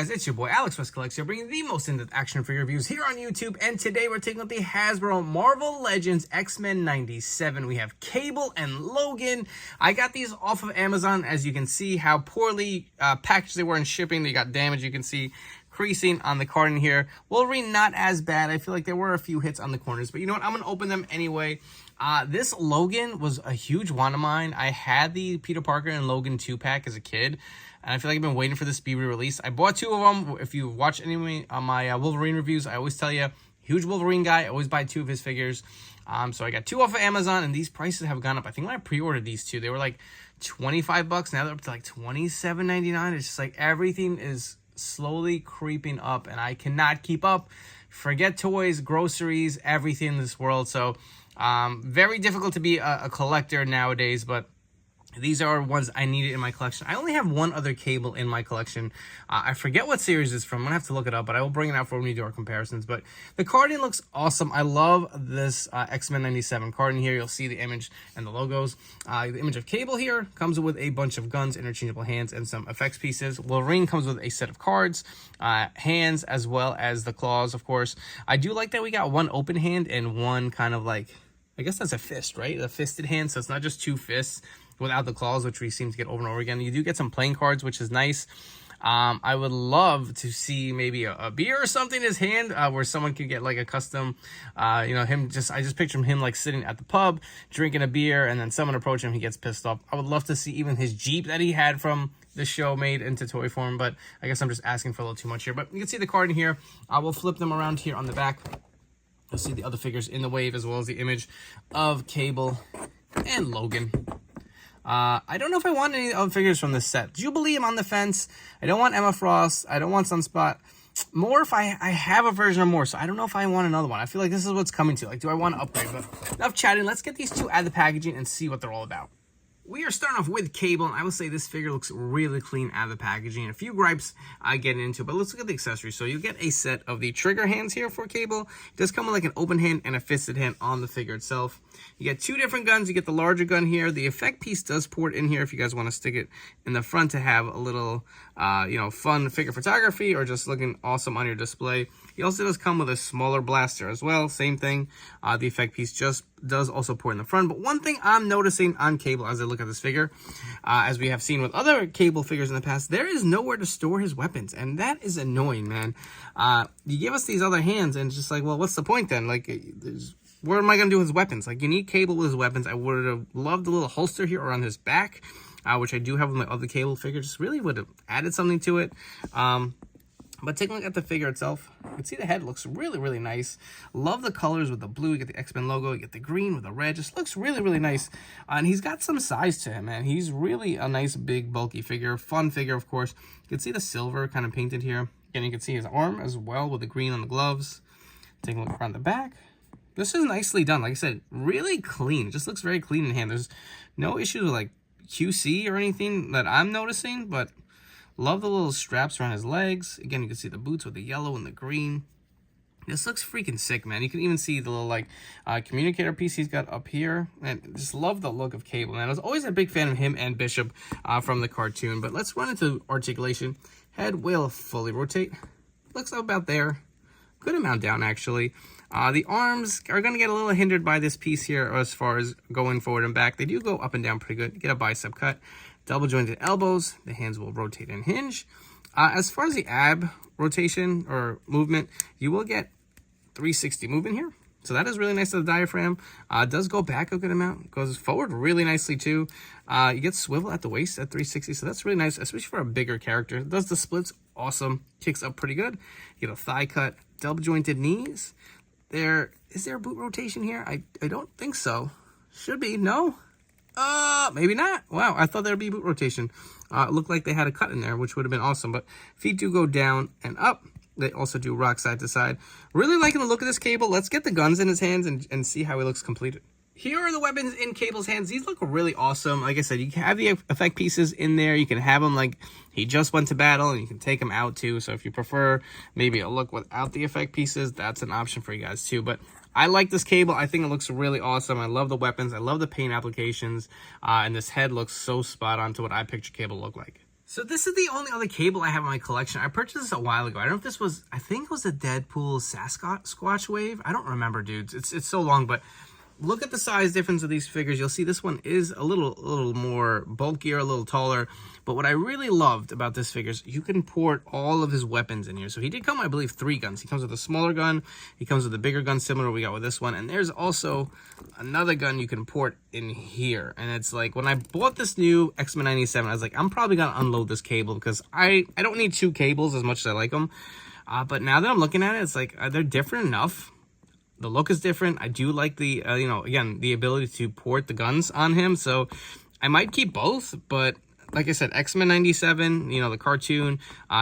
guys, it's your boy Alex West Collects here, bringing the most in-depth action figure reviews here on YouTube. And today we're taking up the Hasbro Marvel Legends X-Men 97. We have Cable and Logan. I got these off of Amazon. As you can see how poorly packaged they were in shipping. They got damaged. You can see creasing on the carton here. Wolverine not as bad. I feel like there were a few hits on the corners, but you know what? I'm going to open them anyway. This Logan was a huge one of mine. I had the Peter Parker and Logan 2-pack as a kid, and I feel like I've been waiting for this to be re-released. I bought two of them. If you watch any of my Wolverine reviews, I always tell you, huge Wolverine guy. I always buy two of his figures. So I got two off of Amazon, and these prices have gone up. I think when I pre-ordered these two, they were like $25. Now they're up to like $27.99. It's just like everything is slowly creeping up, and I cannot keep up. Forget toys, groceries, everything in this world. So very difficult to be a collector nowadays, but these are ones I needed in my collection. I only have one other Cable in my collection. I forget what series it's from. I'm going to have to look it up, but I will bring it out for when we do our comparisons. But the carton looks awesome. I love this X-Men 97 carton here. You'll see the image and the logos. The image of Cable here comes with a bunch of guns, interchangeable hands, and some effects pieces. Wolverine comes with a set of cards, hands, as well as the claws, of course. I do like that we got one open hand and one kind of like, I guess that's a fist, right? A fisted hand, so it's not just two fists without the claws, which we seem to get over and over again. You do get some playing cards, which is nice. I would love to see maybe a beer or something in his hand, where someone could get like a custom, you know, I just picture him like sitting at the pub, drinking a beer, and then someone approaches him, he gets pissed off. I would love to see even his Jeep that he had from the show made into toy form, but I guess I'm just asking for a little too much here. But you can see the card in here. I will flip them around here on the back. You'll see the other figures in the wave, as well as the image of Cable and Logan. I don't know if I want any other figures from this set. Jubilee, I'm on the fence. I don't want Emma Frost. I don't want Sunspot. More if I have a version of more, so I don't know if I want another one. I feel like this is what's coming to. Like, do I want to upgrade? But enough chatting. Let's get these two out of the packaging and see what they're all about. We are starting off with Cable, and I will say this figure looks really clean out of the packaging. A few gripes I get into, but let's look at the accessories. So you get a set of the trigger hands here for Cable. It does come with like an open hand and a fisted hand on the figure itself. You get two different guns. You get the larger gun here. The effect piece does port in here if you guys want to stick it in the front to have a little, you know, fun figure photography or just looking awesome on your display. He also does come with a smaller blaster as well. Same thing. The effect piece just does also port in the front. But one thing I'm noticing on Cable as I look at this figure, as we have seen with other Cable figures in the past, there is nowhere to store his weapons. And that is annoying, man. You give us these other hands and it's just like, well, what's the point then? Like, what am I going to do with his weapons? Like, you need Cable with his weapons. I would have loved the little holster here around his back, which I do have with my other Cable figure. Just really would have added something to it. But take a look at the figure itself. You can see the head looks really, really nice. Love the colors with the blue. You get the X-Men logo. You get the green with the red. Just looks really, really nice. And he's got some size to him, man. He's really a nice, big, bulky figure. Fun figure, of course. You can see the silver kind of painted here. Again, you can see his arm as well with the green on the gloves. Take a look around the back. This is nicely done. Like I said, really clean. It just looks very clean in hand. There's no issues with like QC or anything that I'm noticing, but love the little straps around his legs. Again, you can see the boots with the yellow and the green. This looks freaking sick, man. You can even see the little like communicator piece he's got up here. And just love the look of Cable, man. I was always a big fan of him and Bishop from the cartoon. But let's run into articulation. Head will fully rotate. Looks about there. Good amount down, actually. The arms are going to get a little hindered by this piece here as far as going forward and back. They do go up and down pretty good. Get a bicep cut. Double jointed elbows. The hands will rotate and hinge. As far as the ab rotation or movement, you will get 360 movement here. So that is really nice to the diaphragm. It does go back a good amount. Goes forward really nicely too. You get swivel at the waist at 360. So that's really nice, especially for a bigger character. It does the splits. Awesome. Kicks up pretty good. You get a thigh cut. Double jointed knees. Is there a boot rotation here? I don't think so. Should be. No? Maybe not. Wow, I thought there'd be boot rotation. It looked like they had a cut in there, which would have been awesome. But feet do go down and up. They also do rock side to side. Really liking the look of this Cable. Let's get the guns in his hands and see how he looks completed. Here are the weapons in Cable's hands. These look really awesome. Like I said, you can have the effect pieces in there. You can have them like he just went to battle, and you can take them out too. So if you prefer maybe a look without the effect pieces, that's an option for you guys too. But I like this Cable. I think it looks really awesome. I love the weapons. I love the paint applications. And this head looks so spot on to what I picture Cable look like. So this is the only other Cable I have in my collection. I purchased this a while ago. I don't know if this was, I think it was a Deadpool Sasquatch wave. I don't remember, dudes. It's so long, but look at the size difference of these figures. You'll see this one is a little more bulkier, a little taller. But what I really loved about this figure is you can port all of his weapons in here. So he did come, I believe, 3 guns. He comes with a smaller gun. He comes with a bigger gun, similar to what we got with this one. And there's also another gun you can port in here. And it's like, when I bought this new X-Men 97, I was like, I'm probably going to unload this Cable because I don't need 2 Cables as much as I like them. But now that I'm looking at it, it's like, they're different enough. The look is different. I do like the, you know, again, the ability to port the guns on him. So I might keep both, but like I said, X-Men 97, you know, the cartoon,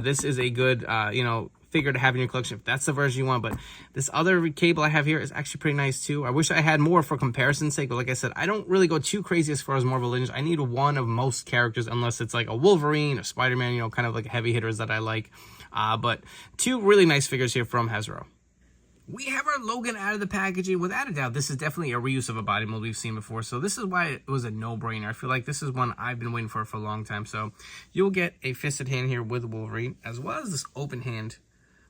this is a good, you know, figure to have in your collection if that's the version you want. But this other Cable I have here is actually pretty nice too. I wish I had more for comparison's sake, but like I said, I don't really go too crazy as far as Marvel Legends. I need one of most characters unless it's like a Wolverine or Spider-Man, you know, kind of like heavy hitters that I like. But 2 really nice figures here from Hasbro. We have our Logan out of the packaging. Without a doubt, this is definitely a reuse of a body mold we've seen before. So this is why it was a no-brainer. I feel like this is one I've been waiting for a long time. So you'll get a fisted hand here with Wolverine, as well as this open hand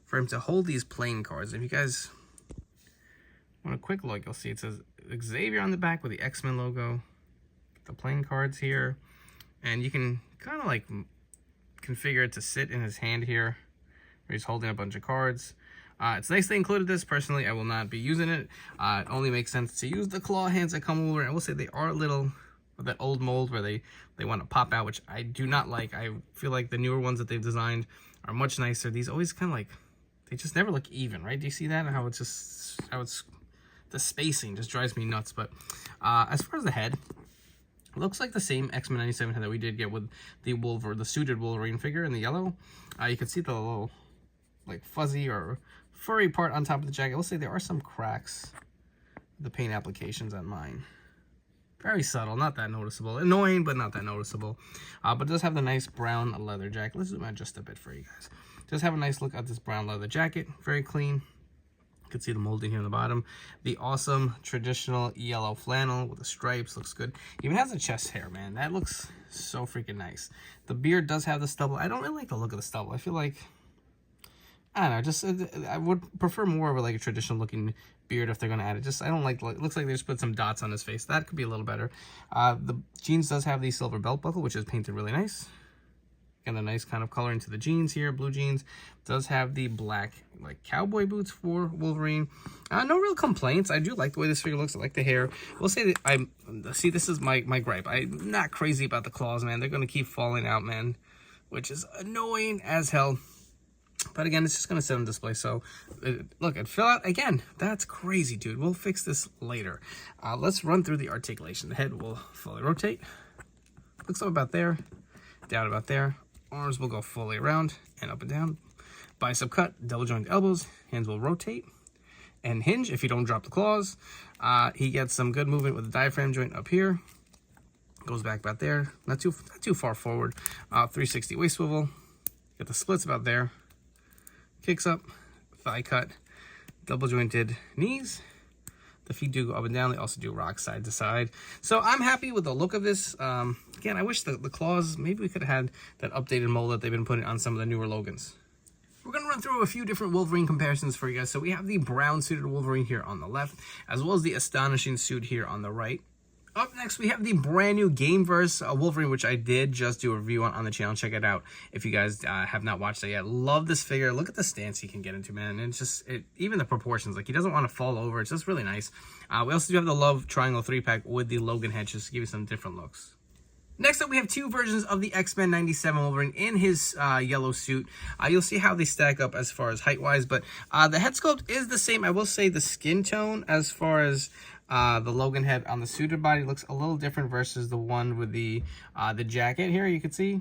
for him to hold these playing cards. If you guys want a quick look, you'll see it says Xavier on the back with the X-Men logo. The playing cards here. And you can kind of like configure it to sit in his hand here, where he's holding a bunch of cards. It's nice they included this. Personally, I will not be using it. It only makes sense to use the claw hands that come over. I will say they are a little of that old mold where they want to pop out, which I do not like. I feel like the newer ones that they've designed are much nicer. These always kind of like, they just never look even, right? Do you see that? How it's the spacing just drives me nuts. But as far as the head, it looks like the same X-Men 97 head that we did get with the suited Wolverine figure in the yellow. You can see the little like fuzzy or furry part on top of the jacket. Let's say there are some cracks, the paint applications on mine. Very subtle, not that noticeable. Annoying, but not that noticeable. But it does have the nice brown leather jacket. Let's zoom out just a bit for you guys. Does have a nice look at this brown leather jacket. Very clean. You can see the molding here on the bottom. The awesome traditional yellow flannel with the stripes looks good. Even has a chest hair, man. That looks so freaking nice. The beard does have the stubble. I don't really like the look of the stubble. I feel like, I don't know, just I would prefer more of like a traditional looking beard if they're going to add it. Just, I don't like, it looks like they just put some dots on his face. That could be a little better. The jeans does have the silver belt buckle, which is painted really nice. Got a nice kind of color into the jeans here, blue jeans. Does have the black like cowboy boots for Wolverine. No real complaints. I do like the way this figure looks. I like the hair. We'll say that see, this is my gripe. I'm not crazy about the claws, man. They're going to keep falling out, man, which is annoying as hell. But again, it's just going to sit on display. So, look, it fell out again. That's crazy, dude. We'll fix this later. Let's run through the articulation. The head will fully rotate. Looks up about there. Down about there. Arms will go fully around and up and down. Bicep cut. Double jointed elbows. Hands will rotate and hinge if you don't drop the claws. He gets some good movement with the diaphragm joint up here. Goes back about there. Not too far forward. 360 waist swivel. Got the splits about there. Kicks up, thigh cut, double jointed knees. The feet do go up and down. They also do rock side to side. So I'm happy with the look of this. Again, I wish the claws, maybe we could have had that updated mold that they've been putting on some of the newer Logans. We're going to run through a few different Wolverine comparisons for you guys. So we have the brown suited Wolverine here on the left, as well as the astonishing suit here on the right. Up next, we have the brand new Gameverse Wolverine, which I did just do a review on the channel. Check it out if you guys have not watched it yet. Love this figure. Look at the stance he can get into, man. And it's just, even the proportions, like he doesn't want to fall over. It's just really nice. We also do have the Love Triangle 3-pack with the Logan head, just to give you some different looks. Next up, we have 2 versions of the X-Men 97 Wolverine in his yellow suit. You'll see how they stack up as far as height-wise, but the head sculpt is the same. I will say the skin tone as far as the Logan head on the suited body looks a little different versus the one with the jacket here. You can see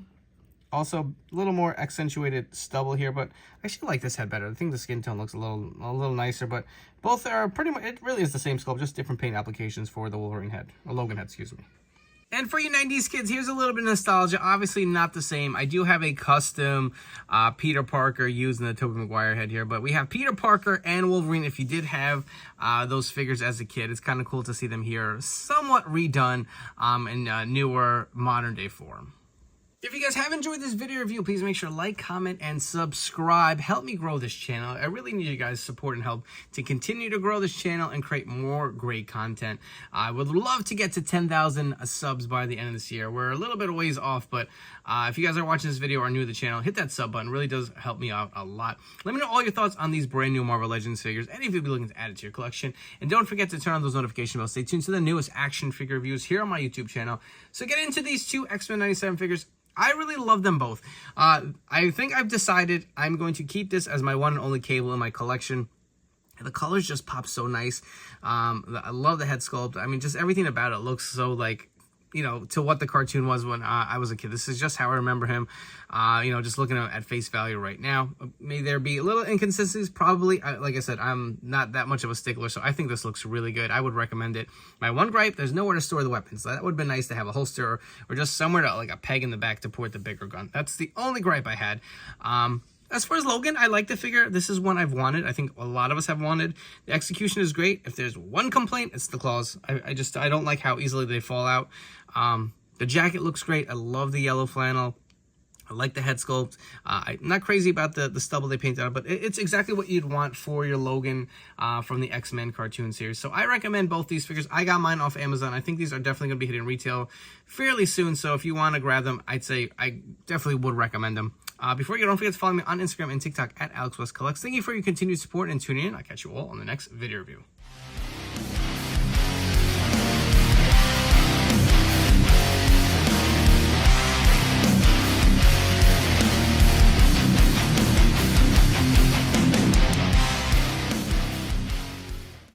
also a little more accentuated stubble here, but I actually like this head better. I think the skin tone looks a little nicer, but both are pretty much, it really is the same sculpt, just different paint applications for the Wolverine head, or Logan head, excuse me. And for you 90s kids, here's a little bit of nostalgia. Obviously not the same. I do have a custom Peter Parker using the Tobey Maguire head here. But we have Peter Parker and Wolverine. If you did have those figures as a kid, it's kind of cool to see them here somewhat redone in newer modern day form. If you guys have enjoyed this video review, please make sure to like, comment, and subscribe. Help me grow this channel. I really need you guys' support and help to continue to grow this channel and create more great content. I would love to get to 10,000 subs by the end of this year. We're a little bit of ways off, but if you guys are watching this video or are new to the channel, hit that sub button. It really does help me out a lot. Let me know all your thoughts on these brand new Marvel Legends figures, and if you'd be looking to add it to your collection. And don't forget to turn on those notification bells. Stay tuned to the newest action figure reviews here on my YouTube channel. So get into these two X-Men 97 figures. I really love them both. I think I've decided I'm going to keep this as my one and only Cable in my collection. The colors just pop so nice. I love the head sculpt. I mean, just everything about it looks so like, you know, to what the cartoon was when I was a kid. This is just how I remember him, you know, just looking at face value right now. May there be a little inconsistencies? Probably. Like I said, I'm not that much of a stickler, so I think this looks really good. I would recommend it. My one gripe, there's nowhere to store the weapons. That would have been nice to have a holster or just somewhere to, like, a peg in the back to port the bigger gun. That's the only gripe I had. As far as Logan, I like the figure. This is one I've wanted. I think a lot of us have wanted. The execution is great. If there's one complaint, it's the claws. I don't like how easily they fall out. The jacket looks great. I love the yellow flannel. I like the head sculpt. I'm not crazy about the stubble they painted on, but it's exactly what you'd want for your Logan from the X-Men cartoon series. So I recommend both these figures. I got mine off Amazon. I think these are definitely going to be hitting retail fairly soon. So if you want to grab them, I'd say I definitely would recommend them. Before you go, don't forget to follow me on Instagram and TikTok at AlexWestCollects. Thank you for your continued support and tuning in. I'll catch you all on the next video review.